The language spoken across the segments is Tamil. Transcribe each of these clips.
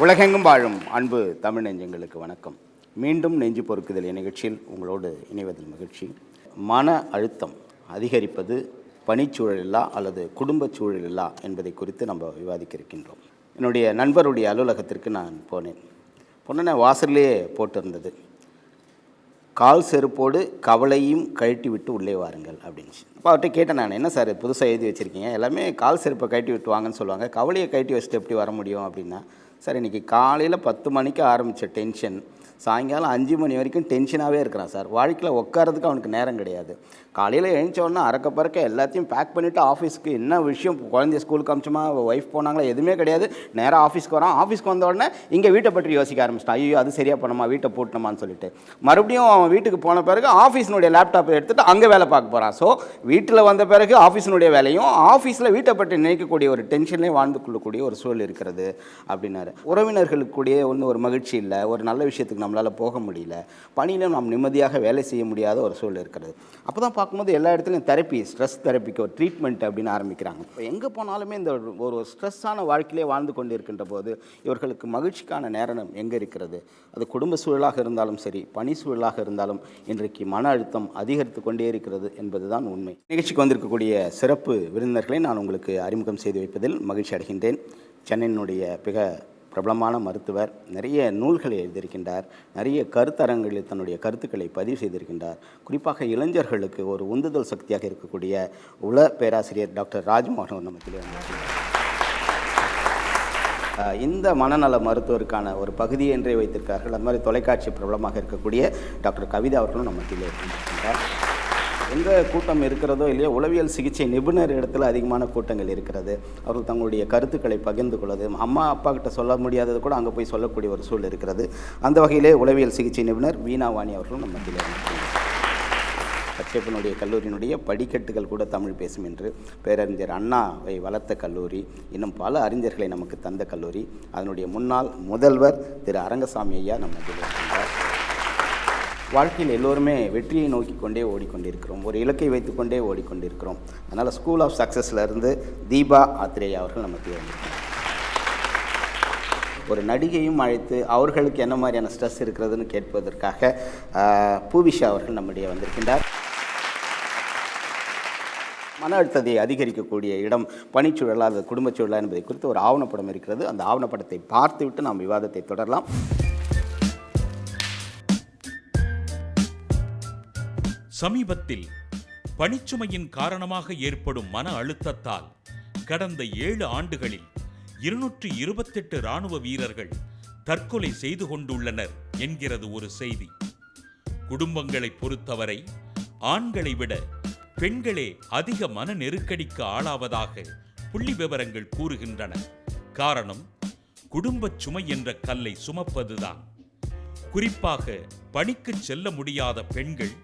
உலகெங்கும் வாழும் அன்பு தமிழ் நெஞ்சங்களுக்கு வணக்கம். மீண்டும் நெஞ்சு பொறுக்குதல் நிகழ்ச்சியில் உங்களோடு இணைவதில் மகிழ்ச்சி. மன அழுத்தம் அதிகரிப்பது பணிச்சூழலில்லா அல்லது குடும்ப சூழலில்லா என்பதை குறித்து நம்ம விவாதிக்க இருக்கின்றோம். என்னுடைய நண்பருடைய அலுவலகத்திற்கு நான் போனேன். வாசல்லே போட்டிருந்தது, கால் செருப்போடு கவலையும் கழட்டி விட்டு உள்ளே வாருங்கள் அப்படின்னு. அப்போ அவர்கிட்ட கேட்டேன், நான் என்ன சார் புதுசாக எழுதி வச்சுருக்கீங்க, எல்லாமே கால் செருப்பை கழட்டி விட்டு வாங்கன்னு சொல்லுவாங்க, கவலையை கழட்டி வச்சுட்டு எப்படி வர முடியும் அப்படின்னா, சார் இன்றைக்கி காலையில் 10 மணிக்கு ஆரம்பித்த டென்ஷன் சாயங்காலம் 5 மணி வரைக்கும் டென்ஷனாகவே இருக்கிறான் சார். வாழ்க்கையில் உட்காரதுக்கு அவனுக்கு நேரம் கிடையாது. காலையில் எழுந்தோன்னா அறக்க பறக்க எல்லாத்தையும் பேக் பண்ணிவிட்டு ஆஃபீஸ்க்கு என்ன விஷயம், குழந்தைய ஸ்கூலுக்கு அமிச்சோமா, ஒய்ஃப் போனாங்களா, எதுவுமே கிடையாது. நேராக ஆஃபீஸ்க்கு வரான். ஆஃபீஸ்க்கு வந்த உடனே இங்கே வீட்டை பற்றி யோசிக்க ஆரம்பிச்சிட்டான். ஐயோ அது சரியாக பண்ணணுமா, வீட்டை போட்டணுமான்னு சொல்லிட்டு மறுபடியும் அவன் வீட்டுக்கு போன பிறகு ஆஃபீஸினுடைய லேப்டாப்பை எடுத்துகிட்டு அங்கே வேலை பார்க்க போகிறான். ஸோ வீட்டில் வந்த பிறகு ஆஃபீஸினுடைய வேலையும், ஆஃபீஸில் வீட்டை பற்றி நினைக்கக்கூடிய ஒரு டென்ஷன்லேயே வாழ்ந்து கொள்ளக்கூடிய ஒரு சூழல் இருக்கிறது அப்படின்னாரு. உறவினர்களுக்கு கூடிய ஒரு மகிழ்ச்சி இல்லை, ஒரு நல்ல விஷயத்துக்கு நம்மளால் போக முடியல, பணியிலும் நாம் நிம்மதியாக வேலை செய்ய முடியாத ஒரு சூழல் இருக்கிறது. அப்போ தான் பார்க்கும்போது எல்லா இடத்துலையும் தெரப்பி, ஸ்ட்ரெஸ் தெரப்பிக்கு ஒரு ட்ரீட்மெண்ட் அப்படின்னு ஆரம்பிக்கிறாங்க. இப்போ எங்கே போனாலுமே இந்த ஒரு ஸ்ட்ரெஸ்ஸான வாழ்க்கையிலே வாழ்ந்து கொண்டு இருக்கின்ற போது இவர்களுக்கு மகிழ்ச்சிக்கான நேரம் எங்கே இருக்கிறது? அது குடும்ப சூழலாக இருந்தாலும் சரி, பணி சூழலாக இருந்தாலும் இன்றைக்கு மன அழுத்தம் அதிகரித்து கொண்டே இருக்கிறது என்பது தான் உண்மை. நிகழ்ச்சிக்கு வந்திருக்கக்கூடிய சிறப்பு விருந்தினர்களை நான் உங்களுக்கு அறிமுகம் செய்து வைப்பதில் மகிழ்ச்சி அடைகின்றேன். சென்னையினுடைய மிக பிரபலமான மருத்துவர், நிறைய நூல்களை எழுதியிருக்கின்றார், நிறைய கருத்தரங்களில் தன்னுடைய கருத்துக்களை பதிவு செய்திருக்கின்றார். குறிப்பாக இளைஞர்களுக்கு ஒரு உந்துதல் சக்தியாக இருக்கக்கூடிய பேராசிரியர் டாக்டர் ராஜ்மோகன் நமக்கு இந்த மனநல மருத்துவருக்கான ஒரு பகுதியை என்றே வைத்திருக்கார்கள். அது மாதிரி தொலைக்காட்சி பிரபலமாக இருக்கக்கூடிய டாக்டர் கவிதா அவர்களும் நமக்கு இருக்கின்றார். எங்கே கூட்டம் இருக்கிறதோ இல்லையோ, உளவியல் சிகிச்சை நிபுணர் இடத்துல அதிகமான கூட்டங்கள் இருக்கிறது. அவர்கள் தங்களுடைய கருத்துக்களை பகிர்ந்து கொள்வது, அம்மா அப்பா கிட்ட சொல்ல முடியாதது கூட அங்கே போய் சொல்லக்கூடிய ஒரு சூழல் இருக்கிறது. அந்த வகையிலே உளவியல் சிகிச்சை நிபுணர் வீணாவாணி அவர்களும் நம்ம கச்சேப்பனுடைய கல்லூரியினுடைய படிக்கட்டுகள் கூட தமிழ் பேசும் என்று பேரறிஞர் அண்ணாவை வளர்த்த கல்லூரி, இன்னும் பல அறிஞர்களை நமக்கு தந்த கல்லூரி. அதனுடைய முன்னாள் முதல்வர் திரு அரங்கசாமி ஐயா நம்ம இருக்கின்றார். வாழ்க்கையில் எல்லோருமே வெற்றியை நோக்கி கொண்டே ஓடிக்கொண்டிருக்கிறோம், ஒரு இலக்கை வைத்துக்கொண்டே ஓடிக்கொண்டிருக்கிறோம். அதனால் ஸ்கூல் ஆஃப் சக்ஸஸ்லேருந்து தீபா ஆத்ரேயா அவர்கள் நமக்கு வந்திருக்கிறார். ஒரு நடிகையும் அழைத்து அவர்களுக்கு என்ன மாதிரியான ஸ்ட்ரெஸ் இருக்கிறதுன்னு கேட்பதற்காக பூவிஷா அவர்கள் நம்முடைய வந்திருக்கின்றார். மன அழுத்தத்தை அதிகரிக்கக்கூடிய இடம் பணிச்சூழலா அல்லது குடும்பச் சூழலா என்பதை குறித்து ஒரு ஆவணப்படம் இருக்கிறது. அந்த ஆவணப்படத்தை பார்த்துவிட்டு நாம் விவாதத்தை தொடரலாம். சமீபத்தில் பணிச்சுமையின் காரணமாக ஏற்படும் மன அழுத்தத்தால் கடந்த 7 ஆண்டுகளில் 228 இராணுவ வீரர்கள் தற்கொலை செய்து கொண்டுள்ளனர் என்கிறது ஒரு செய்தி. குடும்பங்களை பொறுத்தவரை ஆண்களை விட பெண்களே அதிக மன நெருக்கடிக்கு ஆளாவதாக புள்ளி விவரங்கள் கூறுகின்றன. காரணம், குடும்பச் சுமை என்ற கல்லை சுமப்பதுதான். குறிப்பாக பணிக்கு செல்ல முடியாத பெண்கள்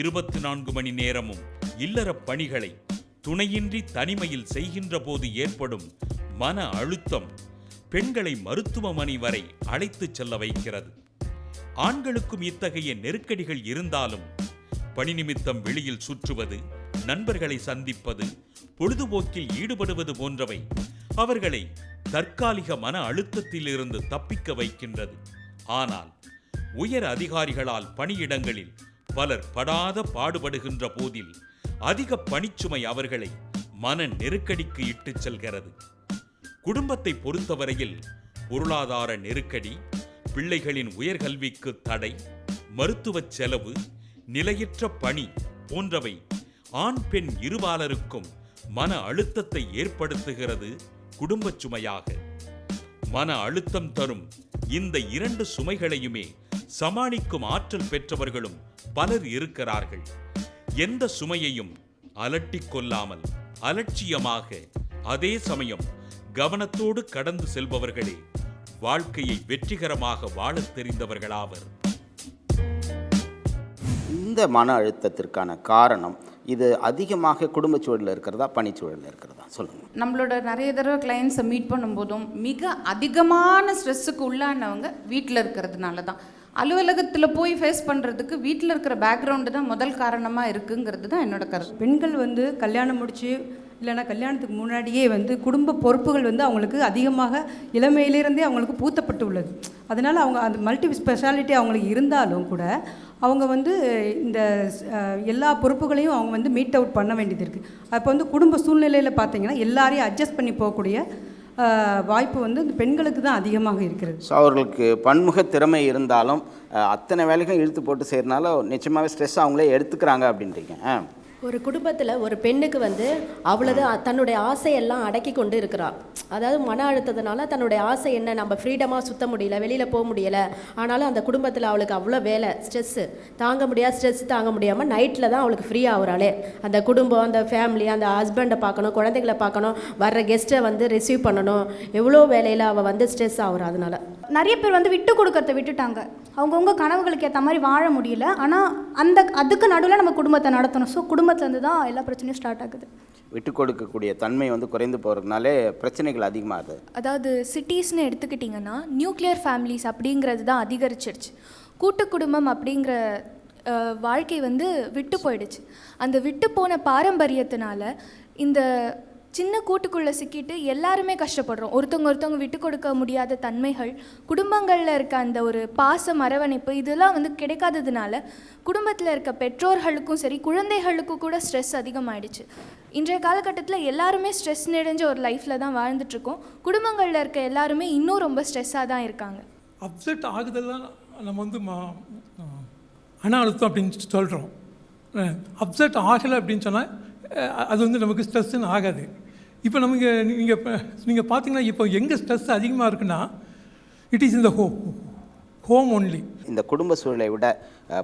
24 மணி நேரமும் இல்லற பணிகளை துணையின்றி தனிமையில் செய்கின்ற போது ஏற்படும் மன அழுத்தம் பெண்களை மருத்துவமனை வரை அழைத்துச் செல்ல வைக்கிறது. ஆண்களுக்கும் இத்தகைய நெருக்கடிகள் இருந்தாலும் பணி நிமித்தம் வெளியில் சுற்றுவது, நண்பர்களை சந்திப்பது, பொழுதுபோக்கில் ஈடுபடுவது போன்றவை அவர்களை தற்காலிக மன அழுத்தத்திலிருந்து தப்பிக்க வைக்கின்றது. ஆனால் உயர் அதிகாரிகளால் பணியிடங்களில் பலர் படாத பாடுபடுகின்ற போதில் அதிக பணிச்சுமை அவர்களை மன நெருக்கடிக்கு இட்டுச் செல்கிறது. குடும்பத்தை பொறுத்தவரையில் பொருளாதார நெருக்கடி, பிள்ளைகளின் உயர்கல்விக்கு தடை, மருத்துவ செலவு, நிலையற்ற பணி போன்றவை ஆண் பெண் இருபாலருக்கும் மன அழுத்தத்தை ஏற்படுத்துகிறது குடும்பச் சுமையாக. மன அழுத்தம் தரும் இந்த 2 சுமைகளையுமே சமாளிக்கும் ஆற்றல் பெற்றவர்களும் பலர் இருக்கிறார்கள். எந்த சுமையையும் அலட்டிக் கொள்ளாமல் அலட்சியமாக, அதே சமயம் கவனத்தோடு கடந்து செல்பவர்களே வாழ்க்கையை வெற்றிகரமாக வாழத் தெரிந்தவர்களாவர். இந்த மன அழுத்தத்திற்கான காரணம் இது அதிகமாக குடும்பச் சூழலில் இருக்கிறதா, பணிச்சூழலில் இருக்கிறதா சொல்லுங்கள். நம்மளோட நிறைய தடவை கிளைண்ட்ஸை மீட் பண்ணும்போதும் மிக அதிகமான ஸ்ட்ரெஸ்ஸுக்கு உள்ளானவங்க வீட்டில் இருக்கிறதுனால தான். அலுவலகத்தில் போய் ஃபேஸ் பண்ணுறதுக்கு வீட்டில் இருக்கிற பேக்ரவுண்டு தான் முதல் காரணமாக இருக்குங்கிறது தான் என்னோட கருத்து. பெண்கள் கல்யாணம் முடித்து இல்லைன்னா கல்யாணத்துக்கு முன்னாடியே வந்து குடும்ப பொறுப்புகள் வந்து அவங்களுக்கு அதிகமாக இளமையிலிருந்தே அவங்களுக்கு பூத்தப்பட்டு உள்ளது. அதனால் அவங்க அந்த மல்டி ஸ்பெஷாலிட்டி அவங்களுக்கு இருந்தாலும் கூட அவங்க வந்து இந்த எல்லா பொறுப்புகளையும் அவங்க வந்து மீட் அவுட் பண்ண வேண்டியது இருக்குது. அப்போ வந்து குடும்ப சூழ்நிலையில் பார்த்திங்கன்னா எல்லாரையும் அட்ஜஸ்ட் பண்ணி போகக்கூடிய வாய்ப்பு வந்து இந்த பெண்களுக்கு தான் அதிகமாக இருக்கிறது. ஸோ அவர்களுக்கு பன்முக திறமை இருந்தாலும் அத்தனை வேலைக்கும் இழுத்து போட்டு செய்கிறனால நிச்சயமாகவே ஸ்ட்ரெஸ் அவங்களே எடுத்துக்கிறாங்க அப்படின்றீங்க. ஒரு குடும்பத்தில் ஒரு பெண்ணுக்கு வந்து அவ்வளோதான் தன்னுடைய ஆசையெல்லாம் அடக்கி கொண்டு இருக்கிறாள். அதாவது மன அழுத்தத்தினால தன்னுடைய ஆசை என்ன, நம்ம ஃப்ரீடமாக சுற்ற முடியல, வெளியில் போக முடியலை. ஆனாலும் அந்த குடும்பத்தில் அவளுக்கு அவ்வளோ வேலை, ஸ்ட்ரெஸ்ஸு தாங்க முடியாது. ஸ்ட்ரெஸ் தாங்க முடியாமல் நைட்டில் தான் அவளுக்கு ஃப்ரீ ஆகுறாளே. அந்த குடும்பம், அந்த ஃபேமிலி, அந்த ஹஸ்பண்டை பார்க்கணும், குழந்தைகளை பார்க்கணும், வர்ற கெஸ்ட்டை வந்து ரிசீவ் பண்ணணும், எவ்வளோ வேலையில் அவள் வந்து ஸ்ட்ரெஸ் ஆகுறா. அதனால் நிறைய பேர் வந்து விட்டு கொடுக்கறத விட்டுட்டாங்க. அவங்கவுங்க கனவுகளுக்கு ஏற்ற மாதிரி வாழ முடியல. ஆனால் அதுக்கு நடுவில் நம்ம குடும்பத்தை நடத்தணும். ஸோ குடும்பத்துலேருந்து தான் எல்லா பிரச்சனையும் ஸ்டார்ட் ஆகுது. விட்டு கொடுக்கக்கூடிய தன்மை வந்து குறைந்து போகிறதுனாலே பிரச்சனைகள் அதிகமாகுது. அதாவது சிட்டிஸ்னு எடுத்துக்கிட்டிங்கன்னா நியூக்ளியர் ஃபேமிலிஸ் அப்படிங்கிறது தான் அதிகரிச்சிருச்சு. கூட்டு குடும்பம் அப்படிங்கிற வாழ்க்கை வந்து விட்டு போயிடுச்சு. அந்த விட்டு போன பாரம்பரியத்தினால இந்த சின்ன கூட்டுக்குள்ளே சிக்கிட்டு எல்லாருமே கஷ்டப்படுறோம். ஒருத்தவங்க விட்டு கொடுக்க முடியாத தன்மைகள், குடும்பங்களில் இருக்க அந்த ஒரு பாசம், அரவணைப்பு இதெல்லாம் வந்து கிடைக்காததுனால குடும்பத்தில் இருக்க பெற்றோர்களுக்கும் சரி குழந்தைகளுக்கும் கூட ஸ்ட்ரெஸ் அதிகமாகிடுச்சு. இன்றைய காலகட்டத்தில் எல்லாருமே ஸ்ட்ரெஸ் நிறைஞ்ச ஒரு லைஃப்பில் தான் வாழ்ந்துட்டுருக்கோம். குடும்பங்களில் இருக்க எல்லாருமே இன்னும் ரொம்ப ஸ்ட்ரெஸ்ஸாக தான் இருக்காங்க. அப்செட் ஆகுதெல்லாம் நம்ம வந்து மன அழுத்தம் அப்படின்னு சொல்கிறோம். அப்செட் ஆகலை அப்படின்னு சொன்னால் அது வந்து நமக்கு ஸ்ட்ரெஸ்ஸுன்னு ஆகாது. இப்போ நமக்கு நீங்கள் பார்த்தீங்கன்னா இப்போ எங்கே ஸ்ட்ரெஸ் அதிகமாக இருக்குன்னா இட் இஸ் இந்த ஹோம் ஒன்லி. இந்த குடும்ப சூழலை விட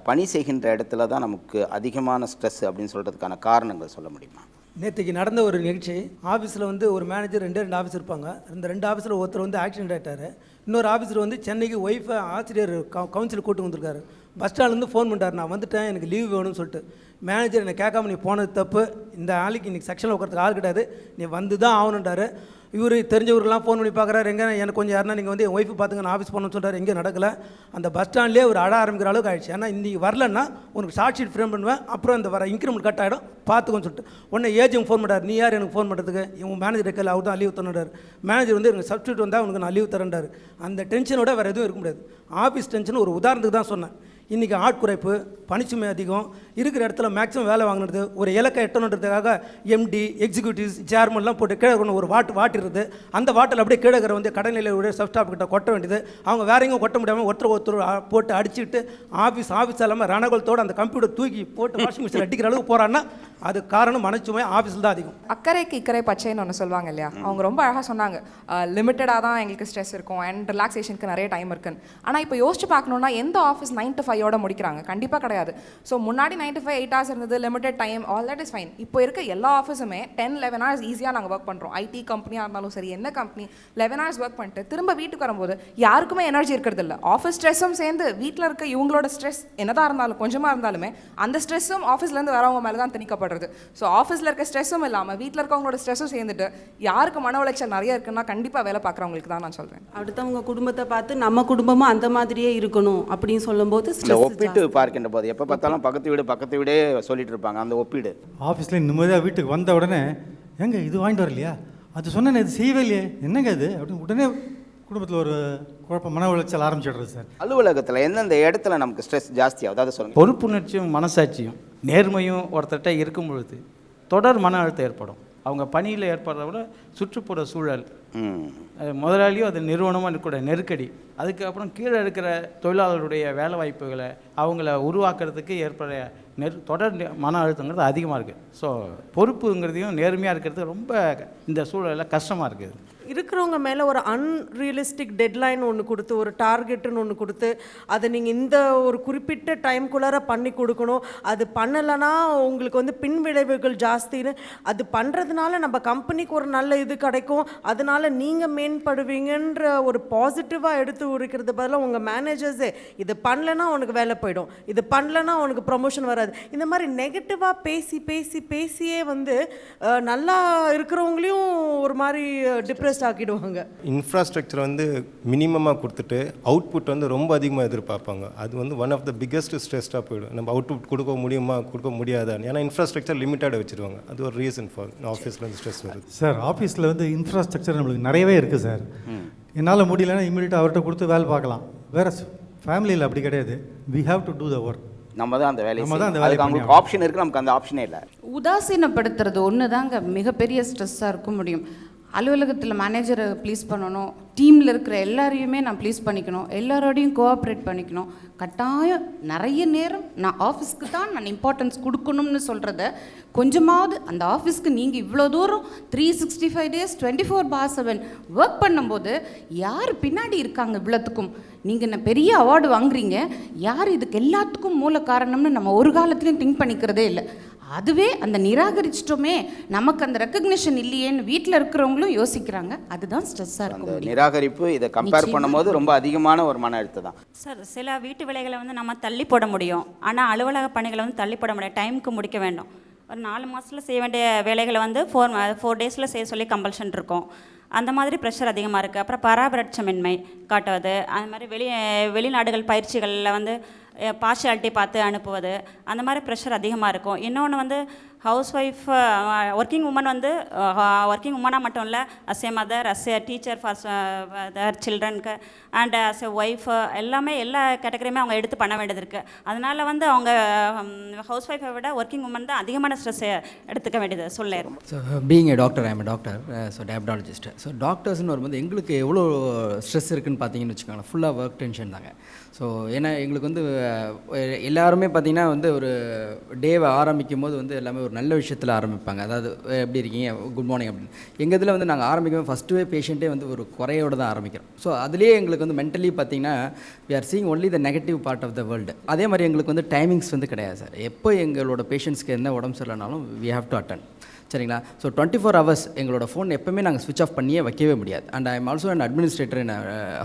பணி செய்கின்ற இடத்துல தான் நமக்கு அதிகமான ஸ்ட்ரெஸ் அப்படின்னு சொல்கிறதுக்கான காரணங்கள் சொல்ல முடியுமா? நேற்றுக்கு நடந்த ஒரு நிகழ்ச்சி, ஆஃபீஸில் வந்து ஒரு மேனேஜர் ரெண்டு ஆஃபீஸ் இருப்பாங்க. இந்த 2 ஆஃபீஸில் ஒருத்தர் வந்து ஆக்சிடென்ட் ஆகிட்டார். இன்னொரு ஆஃபீஸர் வந்து சென்னைக்கு ஒய்ஃபை ஆசிரியர் கவுன்சில் கூட்டு வந்திருக்காரு. பஸ் ஸ்டாண்ட்லேருந்து ஃபோன் பண்ணிட்டார், நான் வந்துட்டேன், எனக்கு லீவ் வேணும்னு சொல்லிட்டு. மேனேஜர் என்னை கேட்காம நீ போனது தப்பு, இந்த ஆளுக்கு இன்றைக்கி செக்ஷனில் உட்காரத்துக்கு ஆள் கிடையாது, நீ வந்து தான் ஆகணுன்றாரு. இவர் தெரிஞ்சவர்கள்லாம் ஃபோன் பண்ணி பார்க்குறாரு, எங்கே எனக்கு கொஞ்சம் யாருன்னா நீங்கள் வந்து என் ஒய்ஃபு பார்த்துங்க நான் ஆஃபீஸ் போகணும்னு சொல்கிறார். எங்கே நடக்கலை. அந்த பஸ் ஸ்டாண்ட்லேயே ஒரு அட ஆரம்பிக்கிற அளவுக்கு ஆகிடுச்சு. ஏன்னா இன்றைக்கி வரலன்னா உனக்கு ஷார்ட் ஷீட் ஃப்ரேம் பண்ணுவேன், அப்புறம் அந்த வர இன்க்ரிமெண்ட் கட் ஆகிடும் பார்த்துக்கோன்னு சொல்லிட்டு உடனே ஏஜிஎம் ஃபோன் பண்ணுறாரு. நீ யார் எனக்கு ஃபோன் பண்ணுறதுக்கு? இவன் மேனேஜர் இருக்கல, அவர் தான் லீவ் தரணுன்றார். மேனேஜர் வந்து எனக்கு சப்ஸ்டியூட் வந்தால் உனக்கு நான் லீவ் தரேன்றார். அந்த டென்ஷனோட வேறு எதுவும் இருக்க முடியாது. ஆஃபீஸ் டென்ஷன் ஒரு உதாரணத்துக்கு தான் சொன்னேன். இன்றைக்கி ஆட்குறைப்பு, பணிச்சுமை அதிகம் இருக்கிற இடத்துல மேக்ஸிமம் வேலை வாங்கினது, ஒரு இலக்கை எட்டணுன்றதுக்காக எம்டி, எக்ஸிக்யூட்டிவ்ஸ், சேர்மன்லாம் போட்டு கீழே கொண்டு ஒரு வாட்டிடுறது. அந்த வாட்டில் அப்படியே கீழே வந்து கடைநிலையுடைய சப்ஸ்டாப் கிட்ட கொட்ட வேண்டியது. அவங்க வேற எங்கேயும் கொட்ட முடியாமல் ஒருத்தர் போட்டு அடிச்சுட்டு ஆஃபீஸ் இல்லாமல் ரணகலத்தோடு அந்த கம்ப்யூட்டர் தூக்கி போட்டு வாஷிங் மிஷின் அடிக்கிற அளவுக்கு போகிறான்னா அது காரணம் மனச்சுமை ஆஃபீஸில் தான் அதிகம். அக்கறைக்கு இக்கறை பச்சைன்னு ஒன்று சொல்லுவாங்க இல்லையா, அவங்க ரொம்ப அழகாக சொன்னாங்க. லிமிட்டடாக தான் எங்களுக்கு ஸ்ட்ரெஸ் இருக்கும் அண்ட் ரிலாக்ஸேஷனுக்கு நிறைய டைம் இருக்குன்னு. ஆனால் இப்போ யோசிச்சு பார்க்கணுன்னா எந்த ஆஃபீஸ் 9 to 5 முடிக்கிறாங்க? கண்டிப்பாக கிடையாது. ஸோ முன்னாடி 9 to 5 8 hours இருந்தது, limited time, all that is fine. இப்போ இருக்க எல்லா ஆஃபீஸுமே 10-11 hours ஈஸியாக நாங்கள் ஒர்க் பண்ணுறோம். ஐடி கம்பெனியாக இருந்தாலும் சரி, என்ன கம்பெனி 11 hours ஒர்க் பண்ணிட்டு திரும்ப வீட்டுக்கு வரும்போது யாருக்குமே எனர்ஜி இருக்கிறது இல்லை. ஆஃபீஸ் ஸ்ட்ரெஸ்ஸும் சேர்ந்து வீட்டில் இருக்க இவங்களோட ஸ்ட்ரெஸ் என்னதான் இருந்தாலும் கொஞ்சமாக இருந்தாலுமே அந்த ஸ்ட்ரெஸ்ஸும் ஆஃபீஸ்லேருந்து வரவங்க மேலே தான் திணிக்கப்படுறது. ஸோ ஆஃபீஸில் இருக்க ஸ்ட்ரெஸ்ஸும் இல்லாமல் வீட்டில் இருக்கவங்களோட ஸ்ட்ரெஸ்ஸும் சேர்ந்துட்டு யாருக்கு மன உளைச்சல் நிறைய இருக்குன்னா கண்டிப்பாக வேலை பார்க்குறவங்களுக்கு தான் நான் சொல்வேன். அடுத்தவங்க குடும்பத்தை பார்த்து நம்ம குடும்பமும் அந்த மாதிரியே இருக்கணும் அப்படின்னு சொல்லும்போது ஒப்பிட்டு பார்க்கின்ற போது எப்போ பார்த்தாலும் பக்கத்து வீடே சொல்லிட்டு இருப்பாங்க. அந்த ஒப்பீடு ஆஃபீஸில் நிம்மதியாக வீட்டுக்கு வந்த உடனே எங்க இது வாங்கிட்டு வரலையா, அது சொன்னேன் இது செய்யவே இல்லையே, என்னங்க இது அப்படின்னு உடனே குடும்பத்தில் ஒரு குழப்பம், மன உளைச்சல் ஆரம்பிச்சிடுறது சார். அலுவலகத்தில் எந்தெந்த இடத்துல நமக்கு ஸ்ட்ரெஸ் ஜாஸ்தியாக? அதாவது சொல்லுங்கள். பொறுப்புணர்ச்சியும் மனசாட்சியும் நேர்மையும் ஒருத்தர்கிட்ட இருக்கும் பொழுது தொடர் மன அழுத்தம் ஏற்படும். அவங்க பணியில் ஏற்படுறத விட சுற்றுப்புற சூழல், முதலாளியும் அது நிறுவனமாக இருக்கக்கூடிய நெருக்கடி, அதுக்கப்புறம் கீழே இருக்கிற தொழிலாளர்களுடைய வேலை வாய்ப்புகளை அவங்கள உருவாக்குறதுக்கு ஏற்படுற தொடர் மன அழுத்தங்கிறது அதிகமாக இருக்குது. ஸோ பொறுப்புங்கிறதையும் நேர்மையாக இருக்கிறது ரொம்ப இந்த சூழலில் கஷ்டமாக இருக்குது. இருக்கிறவங்க மேலே ஒரு அன்ரியலிஸ்டிக் டெட்லைன் ஒன்று கொடுத்து, ஒரு டார்கெட்டுன்னு ஒன்று கொடுத்து, அதை நீங்கள் இந்த ஒரு குறிப்பிட்ட டைம்குள்ளார பண்ணி கொடுக்கணும், அது பண்ணலைன்னா உங்களுக்கு வந்து பின்விளைவுகள் ஜாஸ்தின்னு, அது பண்ணுறதுனால நம்ம கம்பெனிக்கு ஒரு நல்ல இது கிடைக்கும், அதனால் நீங்கள் மேம்படுவீங்கன்ற ஒரு பாசிட்டிவாக எடுத்து உரைக்கிறது பதிலாக உங்கள் மேனேஜர்ஸே இது பண்ணலைன்னா உனக்கு வேலை போயிடும், இது பண்ணலைன்னா உனக்கு ப்ரொமோஷன் வராது, இந்த மாதிரி நெகட்டிவாக பேசியே வந்து நல்லா இருக்கிறவங்களையும் ஒரு மாதிரி டிப்ரெஸ் இன்ட்ரெஸ்ட் ஆக்கிடுவாங்க. இன்ஃப்ராஸ்ட்ரக்சர் வந்து மினிமமாக கொடுத்துட்டு அவுட்புட் வந்து ரொம்ப அதிகமாக எதிர்பார்ப்பாங்க. அது வந்து ஒன் ஆஃப் த பிக்கஸ்ட் ஸ்ட்ரெஸ்டாக போயிடும். நம்ம அவுட்புட் கொடுக்க முடியுமா கொடுக்க முடியாதான்னு. ஏன்னா இன்ஃப்ராஸ்ட்ரக்சர் லிமிட்டடாக வச்சுருவாங்க. அது ஒரு ரீசன் ஃபார் ஆஃபீஸில் வந்து ஸ்ட்ரெஸ் வருது. சார் ஆஃபீஸில் வந்து இன்ஃப்ராஸ்ட்ரக்சர் நம்மளுக்கு நிறையவே இருக்குது சார். என்னால் முடியலன்னா இமீடியட்டாக அவர்கிட்ட கொடுத்து வேலை பார்க்கலாம். வேறு ஃபேமிலியில் அப்படி கிடையாது. We have to do the work. நம்ம தான் அந்த வேலையை அதுக்கு அவங்களுக்கு ஆப்ஷன் இருக்குது, நமக்கு அந்த ஆப்ஷனே இல்லை. உதாசீனப்படுத்துறது ஒன்று தாங்க மிகப்பெரிய ஸ்ட்ரெஸ்ஸாக இருக்க முடியும். அலுவலகத்தில் மேனேஜரை ப்ளீஸ் பண்ணணும், டீமில் இருக்கிற எல்லாரையுமே நான் ப்ளீஸ் பண்ணிக்கணும், எல்லாரோடையும் கோஆப்ரேட் பண்ணிக்கணும். கட்டாயம் நிறைய நேரம் நான் ஆஃபீஸ்க்கு தான் நான் இம்பார்ட்டன்ஸ் கொடுக்கணும்னு சொல்கிறத கொஞ்சமாவது அந்த ஆஃபீஸ்க்கு நீங்கள் இவ்வளோ தூரம் 365 days 24/7 ஒர்க் பண்ணும்போது யார் பின்னாடி இருக்காங்க இவ்வளோத்துக்கும்? நீங்கள் என்ன பெரிய அவார்டு வாங்குறீங்க, யார் இதுக்கு எல்லாத்துக்கும் மூல காரணம்னு நம்ம ஒரு காலத்துலையும் திங்க் பண்ணிக்கிறதே இல்லை. அதுவே அந்த நிராகரிச்சிட்டோமே, நமக்கு அந்த ரெக்கக்னிஷன் இல்லையேன்னு வீட்டில் இருக்கிறவங்களும் யோசிக்கிறாங்க. அதுதான் ஸ்ட்ரெஸ்ஸாக இருக்கும். அந்த நிராகரிப்பு இதை கம்பேர் பண்ணும்போது ரொம்ப அதிகமான ஒரு மன அழுத்தம் தான் சார். சில வீட்டு வேலைகளை வந்து நம்ம தள்ளி போட முடியும், ஆனால் அலுவலக பணிகளை வந்து தள்ளி போட முடியாது. டைமுக்கு முடிக்க வேண்டும். ஒரு 4 மாதத்தில் செய்ய வேண்டிய வேலைகளை வந்து 4 days செய்ய சொல்லி கம்பல்ஷன் இருக்கும். அந்த மாதிரி ப்ரெஷர் அதிகமாக இருக்குது. அப்புறம் பராபரட்சமின்மை காட்டுவது, அது மாதிரி வெளிநாடுகள் பயிற்சிகளில் வந்து பார்ஷியாலிட்டி பார்த்து அனுப்புவது, அந்த மாதிரி ப்ரெஷர் அதிகமாக இருக்கும். இன்னொன்று வந்து ஹவுஸ் ஒய்ஃப் ஒர்க்கிங் உமன் வந்து ஒர்க்கிங் உமனாக மட்டும் இல்லை, as a mother, as a teacher for the சில்ட்ரனுக்கு அண்ட் அஸ் ஏ ஒய்ஃப் எல்லாமே எல்லா கேட்டகரியுமே அவங்க எடுத்து பண்ண வேண்டியது இருக்குது. அதனால் வந்து அவங்க ஹவுஸ் ஒய்ஃபை விட ஒர்க்கிங் உமன் தான் அதிகமான ஸ்ட்ரெஸ்ஸை எடுத்துக்க வேண்டியது சொல்லிடும். So being a doctor, I am doctor, so diabetologist. So டாக்டர்ஸ்னு வரும்போது எங்களுக்கு எவ்வளோ ஸ்ட்ரெஸ் இருக்குதுன்னு பார்த்தீங்கன்னு வச்சுக்கோங்களேன். ஃபுல்லாக ஒர்க் டென்ஷன் தாங்க. ஸோ ஏன்னா எங்களுக்கு வந்து எல்லாருமே பார்த்திங்கன்னா வந்து ஒரு டேவை ஆரம்பிக்கும் போது வந்து எல்லாமே ஒரு நல்ல விஷயத்தில் ஆரம்பிப்பாங்க. அதாவது எப்படி இருக்கீங்க, குட் மார்னிங் அப்படின்னு. எங்கள் இதில் வந்து நாங்கள் ஆரம்பிக்கும் ஃபஸ்ட்டுவே பேஷண்ட்டே வந்து ஒரு குறையோடு தான் ஆரம்பிக்கிறோம். ஸோ அதுலேயே எங்களுக்கு வந்து மென்டலி பார்த்திங்கன்னா we are seeing only the negative part of the world. அதே மாதிரி எங்களுக்கு வந்து டைமிங்ஸ் வந்து கிடையாது சார். எப்போ எங்களோட பேஷண்ட்ஸ்க்கு என்ன உடம்பு சரியில்லைனாலும் வி ஹேவ் டு அட்டன். சரிங்களா? ஸோ 24 hours எங்களோட ஃபோன் எப்போவுமே நாங்கள் ஸ்விட்ச் ஆஃப் பண்ணியே வைக்கவே முடியாது. And I am also an administrator in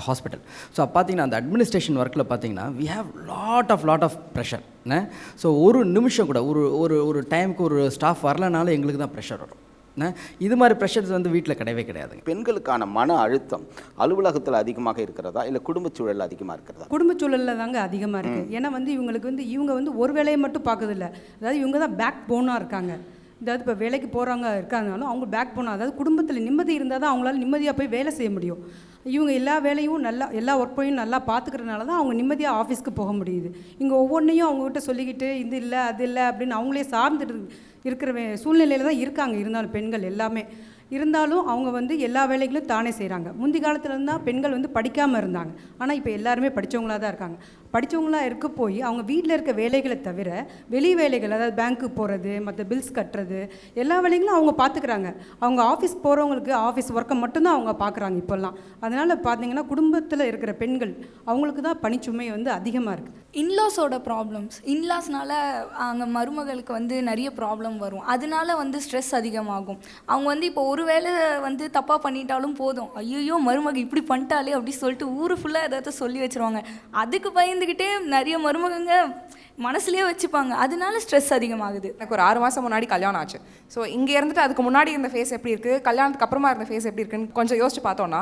hospital. So பார்த்தீங்கன்னா அந்த அட்மினிஸ்ட்ரேஷன் ஒர்க்கில் பார்த்தீங்கன்னா we have lot of pressure. So ஒரு நிமிஷம் கூட ஒரு டைமுக்கு ஒரு ஸ்டாஃப் வரலனாலும் எங்களுக்கு தான் ப்ரெஷர் வரும். இது மாதிரி ப்ரெஷர்ஸ் வந்து வீட்டில் கிடையவே கிடையாது. பெண்களுக்கான மன அழுத்தம் அலுவலகத்தில் அதிகமாக இருக்கிறதா இல்லை குடும்பச் சூழலில் அதிகமாக இருக்கிறதா? குடும்பச் சூழலில் தாங்க அதிகமாக இருக்குது. ஏன்னா வந்து இவங்க வந்து ஒரு வேலையை மட்டும் பார்க்கறதில்ல. அதாவது இவங்க தான் பேக் போனாக இருக்காங்க. அதாவது இப்போ வேலைக்கு போகிறவங்க இருக்காங்கனாலும் அவங்க பேக் போனால், அதாவது குடும்பத்தில் நிம்மதி இருந்தால் தான் அவங்களால நிம்மதியாக போய் வேலை செய்ய முடியும். இவங்க எல்லா வேலையும் எல்லா ஒர்க்கையும் நல்லா பார்த்துக்கிறதுனால தான் அவங்க நிம்மதியாக ஆஃபீஸ்க்கு போக முடியுது. இங்கே ஒவ்வொன்றையும் அவங்ககிட்ட சொல்லிக்கிட்டு இது இல்லை அது இல்லை அப்படின்னு அவங்களே சார்ந்துட்டு இருக்கிற சூழ்நிலையில் தான் இருக்காங்க. இருந்தாலும் பெண்கள் எல்லாமே இருந்தாலும் அவங்க வந்து எல்லா வேலைகளும் தானே செய்கிறாங்க. முந்தி காலத்தில் இருந்தால் பெண்கள் வந்து படிக்காமல் இருந்தாங்க. ஆனால் இப்போ எல்லாருமே படித்தவங்களாக தான் இருக்காங்க. படித்தவங்களாக இருக்க போய் அவங்க வீட்டில் இருக்க வேலைகளை தவிர வெளி வேலைகள், அதாவது பேங்க்கு போகிறது, மற்ற பில்ஸ் கட்டுறது, எல்லா வேலைகளும் அவங்க பார்த்துக்கிறாங்க. அவங்க ஆஃபீஸ் போகிறவங்களுக்கு ஆஃபீஸ் ஒர்க்கை மட்டும்தான் அவங்க பார்க்குறாங்க இப்போல்லாம். அதனால் பார்த்தீங்கன்னா குடும்பத்தில் இருக்கிற பெண்கள் அவங்களுக்கு தான் பணிச்சுமை வந்து அதிகமாக இருக்குது. இன்லாஸோட ப்ராப்ளம்ஸ், இன்லாஸ்னால அங்கே மருமகளுக்கு வந்து நிறைய ப்ராப்ளம் வரும். அதனால வந்து ஸ்ட்ரெஸ் அதிகமாகும். அவங்க வந்து இப்போ ஒரு வேளை வந்து தப்பாக பண்ணிட்டாலும் போதும், ஐயோ மருமக இப்படி பண்ணிட்டாலே அப்படி சொல்லிட்டு ஊர் ஃபுல்லாக ஏதாவது சொல்லி வச்சுருவாங்க. அதுக்கு பயந்துக்கிட்டே நிறைய மருமகங்க மனசுலேயே வச்சுப்பாங்க. அதனால ஸ்ட்ரெஸ் அதிகமாகுது. எனக்கு ஒரு 6 மாதம் முன்னாடி கல்யாணம் ஆச்சு. ஸோ இங்கே இருந்துட்டு அதுக்கு முன்னாடி இருந்த ஃபேஸ் எப்படி இருக்குது, கல்யாணத்துக்கு அப்புறமா இருந்த ஃபேஸ் எப்படி இருக்குன்னு கொஞ்சம் யோசிச்சு பார்த்தோன்னா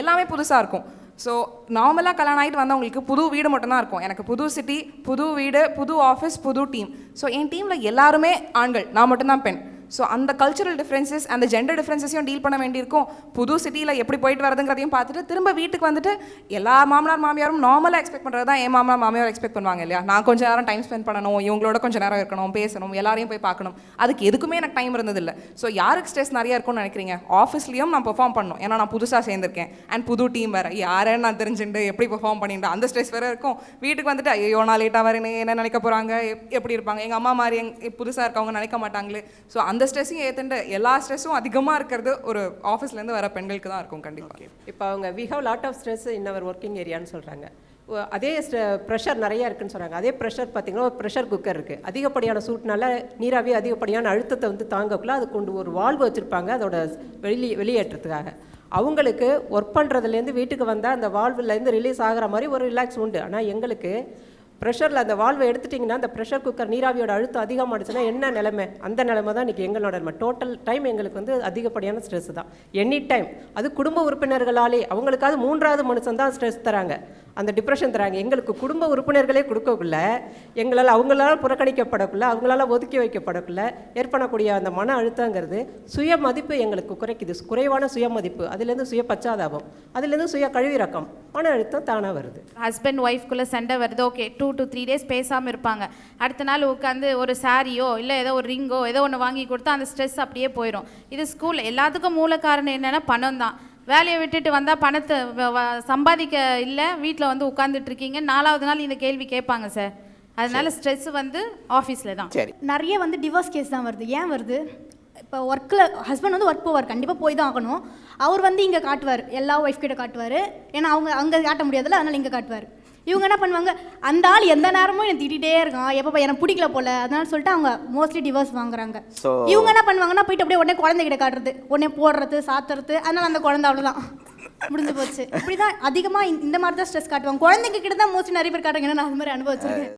எல்லாமே புதுசாக இருக்கும். ஸோ நார்மலாக கல்யாணம் ஆகிட்டு வந்தவங்களுக்கு புது வீடு மட்டும்தான் இருக்கும். எனக்கு புது சிட்டி, புது வீடு, புது ஆஃபீஸ், புது டீம். ஸோ என் டீமில் எல்லாருமே ஆண்கள், நான் மட்டும்தான் பெண். ஸோ அந்த கல்ச்சரல் டிஃப்ரென்சஸ், அந்த ஜெண்டர் டிஃப்ரென்சஸையும் டீல் பண்ண வேண்டியிருக்கும். புது சிட்டியில் எப்படி போயிட்டு வரதுங்கிறதையும் பார்த்துட்டு திரும்ப வீட்டுக்கு வந்துட்டு எல்லா மாமனார் மாமியாரும் நார்மலாக எக்ஸ்பெக்ட் பண்ணுறது தான் என் மாமனார் மாமியார் எக்ஸ்பெக்ட் பண்ணுவாங்க இல்லையா. நான் கொஞ்சம் நேரம் டைம் ஸ்பெண்ட் பண்ணணும், இவங்களோட கொஞ்சம் நேரம் இருக்கணும், பேசணும், எல்லாரையும் போய் பார்க்கணும். அதுக்கு எதுக்குமே எனக்கு டைம் இருந்ததில்லை. ஸோ யாருக்கு ஸ்ட்ரெஸ் நிறையா இருக்கும்னு நினைக்கிறீங்க? ஆஃபீஸ்லேயும் நான் பெர்ஃபார்ம் பண்ணணும், ஏன்னா நான் புதுசாக சேர்ந்திருக்கேன். அண்ட் புது டீம் வேறு, யாரேன்னு நான் தெரிஞ்சுட்டு எப்படி பெர்ஃபார்ம் பண்ணிட்டு அந்த ஸ்ட்ரெஸ் வேறு இருக்கும். வீட்டுக்கு வந்துட்டு ஐயோ நான் லேட்டாக வரேனே, என்ன நினைக்க போகிறாங்க, எப்படி இருப்பாங்க, எங்கள் அம்மா மாதிரி புதுசாக இருக்கவங்க நினைக்க மாட்டாங்களே. ஸோ அந்த ஸ்ட்ரெஸ்ஸையும் ஏற்றுண்டு எல்லா ஸ்ட்ரெஸ்ஸும் அதிகமாக இருக்கிறது ஒரு ஆஃபீஸ்லேருந்து வர பெண்களுக்கு தான் இருக்கும் கண்டிப்பாக. இப்போ அவங்க we have lot of stress in our working ஏரியான்னு சொல்கிறாங்க. அதே ப்ரெஷர் நிறையா இருக்குதுன்னு சொல்கிறாங்க. அதே ப்ரெஷர் பார்த்திங்கன்னா ஒரு ப்ரெஷர் குக்கர் இருக்குது. அதிகப்படியான சூட்னால நீராவி அதிகப்படியான அழுத்தத்தை வந்து தாங்கக்குள்ள அது கொண்டு ஒரு வால்வு வச்சுருப்பாங்க அதோட வெளியேற்றத்துக்காக. அவங்களுக்கு ஒர்க் பண்ணுறதுலேருந்து வீட்டுக்கு வந்தால் அந்த வால்வுலேருந்து ரிலீஸ் ஆகிற மாதிரி ஒரு ரிலாக்ஸ் உண்டு. ஆனால் எங்களுக்கு ப்ரெஷரில் அந்த வால்வை எடுத்துட்டிங்கன்னா அந்த ப்ரெஷர் குக்கர் நீராவியோட அழுத்தம் அதிகமாகிடுச்சுன்னா என்ன நிலைமை? அந்த நிலைமை தான் இன்றைக்கி எங்களோட நிலைமை. டோட்டல் டைம் எங்களுக்கு வந்து அதிகப்படியான ஸ்ட்ரெஸ் தான், எனி டைம். அது குடும்ப உறுப்பினர்களாலே, அவங்களுக்காவது 3வது மனுஷன் தான் ஸ்ட்ரெஸ் தராங்க, அந்த டிப்ரெஷன் தராங்க. எங்களுக்கு குடும்ப உறுப்பினர்களே கொடுக்கக்குள்ள, எங்களால் அவங்களால புறக்கணிக்கப்படக்குள்ள, அவங்களால ஒதுக்கி வைக்கப்படக்குள்ள ஏற்படக்கூடிய அந்த மன அழுத்தங்கிறது சுய மதிப்பு எங்களுக்கு குறைக்குது. குறைவான சுய மதிப்பு, அதுலேருந்து சுய பச்சாதாபம், அதுலேருந்து சுய கழிவிறக்கம், மன அழுத்தம் தானாக வருது. ஹஸ்பண்ட் ஒய்ஃப்குள்ளே சண்டை வருது, ஓகே 2 to 3 days பேசாமல் இருப்பாங்க. அடுத்த நாள் உட்காந்து ஒரு சாரியோ இல்லை ஏதோ ஒரு ரிங்கோ ஏதோ ஒன்று வாங்கி கொடுத்தா அந்த ஸ்ட்ரெஸ் அப்படியே போயிடும். இது ஸ்கூல் எல்லாத்துக்கும் மூல காரணம் என்னென்னா பணம் தான். வேலையை விட்டுட்டு வந்தால் பணத்தை சம்பாதிக்க இல்லை, வீட்டில் வந்து உட்காந்துட்டு இருக்கீங்க, 4வது நாள் இந்த கேள்வி கேட்பாங்க சார். அதனால ஸ்ட்ரெஸ் வந்து ஆஃபீஸில் தான். சரி, நிறைய வந்து டிவோர்ஸ் கேஸ் தான் வருது. ஏன் வருது? இப்போ ஒர்க்கில் ஹஸ்பண்ட் வந்து ஒர்க் போவார், கண்டிப்பாக போய் தான் ஆகணும். அவர் வந்து இங்கே காட்டுவார், எல்லா ஒய்ஃப் கிட்ட காட்டுவார், ஏன்னா அவங்க அங்கே காட்ட முடியாதுல்ல, அதனால் இங்கே காட்டுவார். இவங்க என்ன பண்ணுவாங்க, அந்த ஆள் எந்த நேரமும் என்னை திட்டிகிட்டே இருக்கான், எப்போ எனக்கு பிடிக்கல போல, அதனால சொல்லிட்டு அவங்க மோஸ்ட்லி டிவோர்ஸ் வாங்குறாங்க. இவங்க என்ன பண்ணுவாங்கன்னா போயிட்டு அப்படியே உடனே குழந்தைகிட்ட காட்டுறது, உடனே போடுறது, சாத்துறது, அதனால் அந்த குழந்தை அவ்வளோதான் முடிஞ்சு போச்சு. இப்படி தான் அதிகமாக இந்த மாதிரி தான் ஸ்ட்ரெஸ் காட்டுவாங்க. குழந்தைங்க கிட்ட தான் மோஸ்ட்லி நிறைய பேர் காட்டுறாங்க. ஏன்னா நான் அது மாதிரி அனுபவிச்சிருக்கேன்.